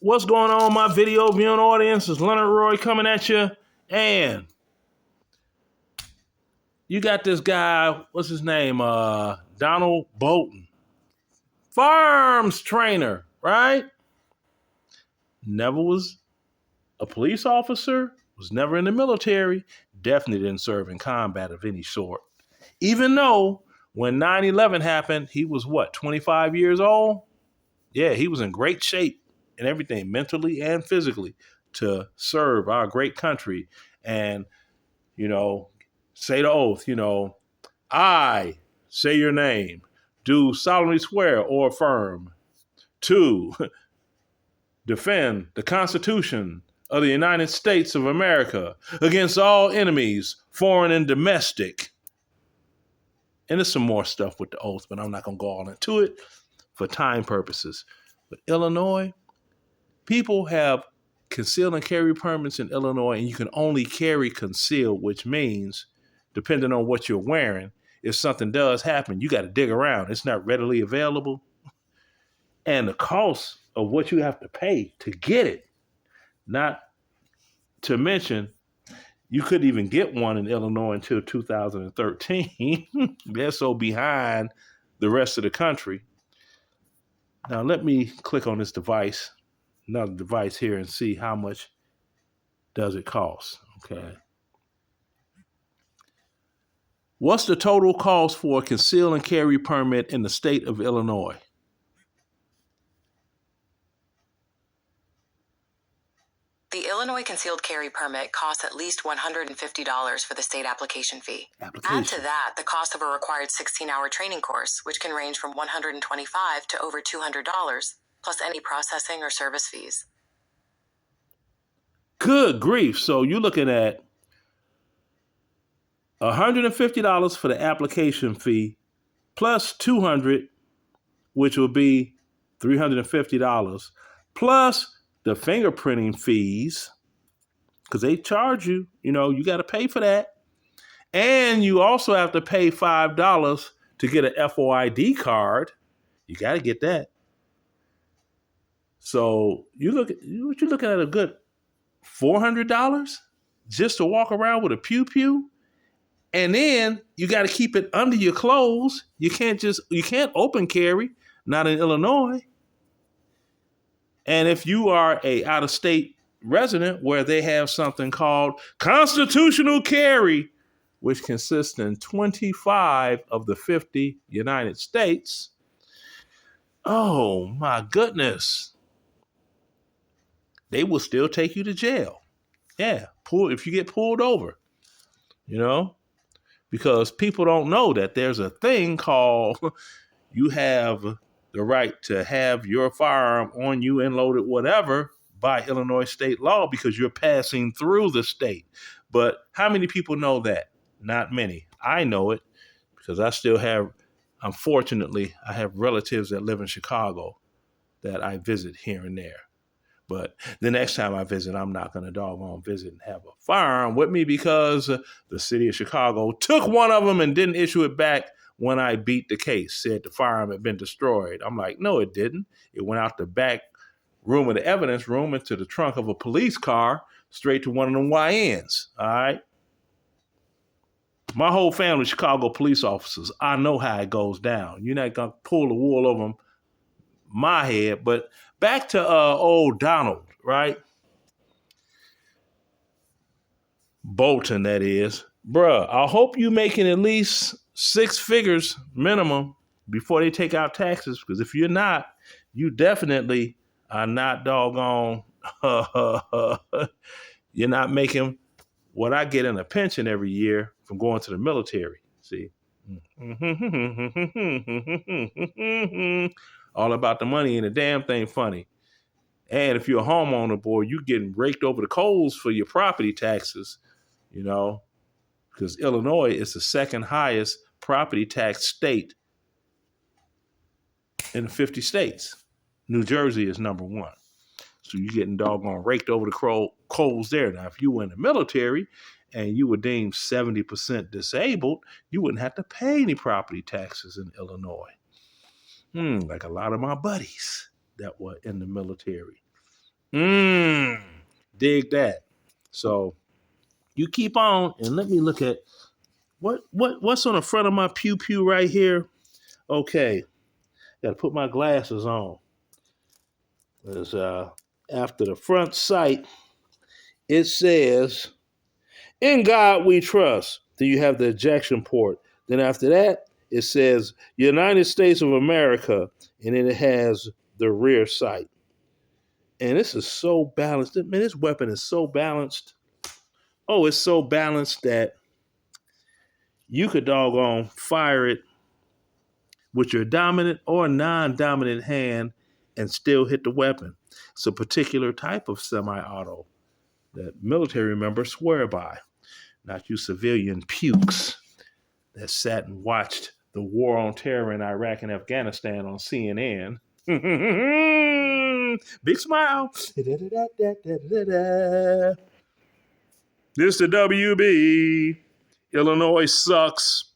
What's going on, my video viewing audience? It's Leonard Roy coming at you. And you got this guy, what's his name? Donald Bolton. Firearms trainer, right? Never was a police officer, was never in the military, definitely didn't serve in combat of any sort. Even though when 9/11 happened, he was 25 years old? Yeah, he was in great shape and everything, mentally and physically, to serve our great country and, say the oath, I say your name, do solemnly swear or affirm to defend the Constitution of the United States of America against all enemies, foreign and domestic. And there's some more stuff with the oath, but I'm not going to go all into it for time purposes. But Illinois, people have concealed and carry permits in Illinois, and you can only carry concealed, which means, depending on what you're wearing, if something does happen, you got to dig around. It's not readily available. And the cost of what you have to pay to get it, not to mention, you couldn't even get one in Illinois until 2013. They're so behind the rest of the country. Now, let me click on this device, another device here, and see how much does it cost. Okay. What's the total cost for a conceal and carry permit in the state of Illinois? The Illinois concealed carry permit costs at least $150 for the state application fee. Add to that the cost of a required 16-hour training course, which can range from $125 to over $200, plus any processing or service fees. Good grief. So you're looking at $150 for the application fee, plus $200, which will be $350, plus the fingerprinting fees, because they charge you, you got to pay for that. And you also have to pay $5 to get an FOID card. You got to get that. So you're looking at a good $400 just to walk around with a pew-pew. And then you got to keep it under your clothes. You can't open carry, not in Illinois. And if you are a out-of-state resident where they have something called constitutional carry, which consists in 25 of the 50 United States, oh my goodness, they will still take you to jail. Yeah, if you get pulled over, because people don't know that there's a thing called you have the right to have your firearm on you and loaded whatever by Illinois state law because you're passing through the state. But how many people know that? Not many. I know it because unfortunately, I have relatives that live in Chicago that I visit here and there. But the next time I visit, I'm not going to doggone visit and have a firearm with me because the city of Chicago took one of them and didn't issue it back when I beat the case, said the firearm had been destroyed. I'm like, no, it didn't. It went out the back room of the evidence room into the trunk of a police car, straight to one of them YNs, all right? My whole family, Chicago police officers, I know how it goes down. You're not going to pull the wool over my head. But back to old Donald, right? Bolton, that is. Bruh, I hope you making at least 6 figures minimum before they take out taxes, because if you're not, you definitely are not doggone, you're not making what I get in a pension every year from going to the military. See? All about the money and the damn thing funny. And if you're a homeowner, boy, you're getting raked over the coals for your property taxes, because Illinois is the second highest property tax state in the 50 states. New Jersey is number 1. So you're getting doggone raked over the coals there. Now, if you were in the military and you were deemed 70% disabled, you wouldn't have to pay any property taxes in Illinois. Like a lot of my buddies that were in the military. Dig that. So you keep on and let me look at what's on the front of my pew pew right here. Okay, gotta put my glasses on. Because after the front sight, it says, "In God we trust." Then you have the ejection port. Then after that, it says United States of America, and then it has the rear sight. And this is so balanced. Man, this weapon is so balanced. Oh, it's so balanced that you could doggone fire it with your dominant or non-dominant hand and still hit the weapon. It's a particular type of semi-auto that military members swear by, not you civilian pukes that sat and watched the war on terror in Iraq and Afghanistan on CNN. Big smile. This the WB. Illinois sucks.